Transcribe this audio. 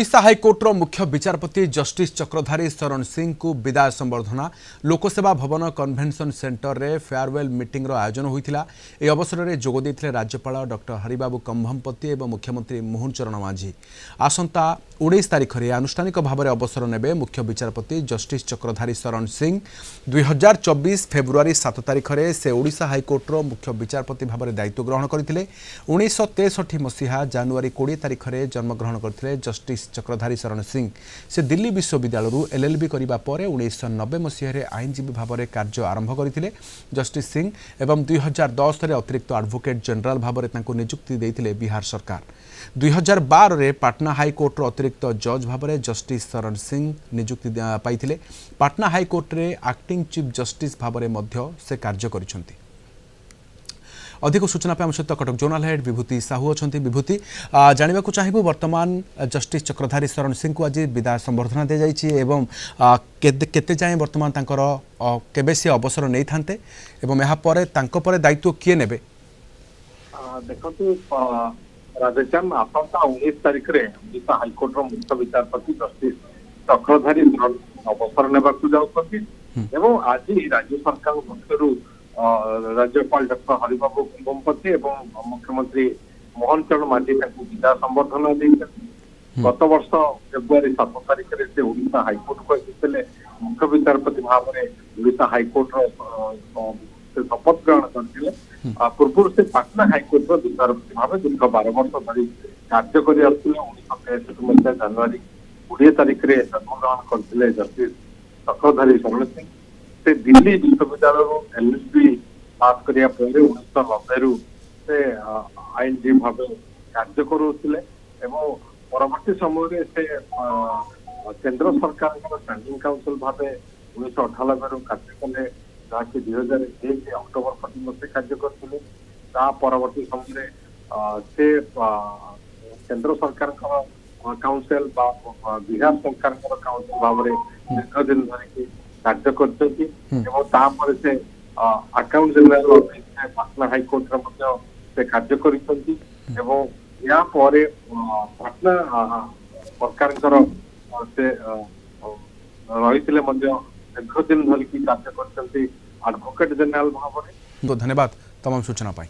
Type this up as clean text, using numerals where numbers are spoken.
ओडिशा हाइकोर्टर मुख्य विचारपति जस्टिस चक्रधारी शरण सिंह को विदाय संबर्धना लोकसेवा भवन कन्वेंशन सेंटर रे फेयरवेल मीटिंग रो आयोजन होइथिला। ए अवसर रे जोग देथिले राज्यपाल डॉक्टर हरिबाबू कंभमपति एवं मुख्यमंत्री मोहन चरण मांझी। आसंता 19 तारिख रे आनुष्ठानिक भाव में अवसर नेबे मुख्य विचारपति जस्टिस चक्रधारी शरण सिंह। 2024 फेब्रुआरी 7 तारिख रे से ओडिशा हाइकोर्टर मुख्य विचारपति भाव में दायित्व ग्रहण करथिले। 1963 मसीहा जनवरी 20 तारिख रे जन्मग्रहण करथिले जस्टिस चक्रधारी शरण सिंह। से दिल्ली विश्वविद्यालय एलएलबी करबा परे 1990 मसीह आईनजीवी भाव में कार्य आरंभ करथिले जस्टिस सिंह एवं 2010 रे अतिरिक्त एडवोकेट जनरल भाव में नियुक्ति देथिले बिहार सरकार। 2012 रे पटना हाईकोर्टर अतिरिक्त जज भाव में जस्टिस शरण सिंह नियुक्ति पाइथिले। पटना हाईकोर्ट रे एक्टिंग चीफ जस्टिस भाव में मध्य से कार्य करिसंती। अधिक सूचना पे सहित कटक जोनाल हेड विभूति साहू अच्छा। विभूति जानवा चाहिए वर्तमान जस्टिस चक्रधारी शरण सिंह को आज विदाय संबर्धना दी जाइए केते जाए वर्तमान केबे से अवसर नहीं थांते एवं यहाँ पर दायित्व किए ने देखो राधेश्याम आसंता 19 तारिख रे ओडिशा हाइकोर्ट मुख्य विचारपति जस्टिस चक्रधारी शरण अवसर नेबा जाउछथि एवं आज राज्य सरकार पक्षरु राज्यपाल डॉक्टर हरिबाबू कंभमपति एवं मुख्यमंत्री मोहन चरण मांझी विदाय संबर्धना देते। गत वर्ष फेब्रुआरी 7 तारिख से ओडिशा हाइकोर्ट को आसिले मुख्य विचारपति भाव में ओडिशा हाइकोर्ट शपथ ग्रहण करते। पूर्व से पटना हाइकोर्ट विचारपति भाव दीर्घ 12 वर्ष धरी कार्य कर 1963 मसीहा जनवरी 20 तारिख में जन्मग्रहण करते जस्टिस चक्रधारी शरण सिंह। से दिल्ली विश्वविद्यालय एलएलबी पास करिया परे 1990 से आईनजीवी भाव कार्य करुले एवं परवर्ती समय से केंद्र सरकार स्टैंडिंग काउंसिल भाव 1998 कार्य कले जहाँकि 2001 अक्टोबर 25 मसीह कार्य करते। परवर्ती समय से केंद्र सरकार काउंसिल बिहार सरकार काउंसिल भाव में दीर्घ दिन धरिकी कार्य करते से अकाउंट जनरल पटना हाइकोर्ट से कार्य करते या पटना सरकार से रही दीर्घ दिन धरिकी कार्य करते एडवोकेट जनरल भाव में। धन्यवाद तमाम सूचना पाई।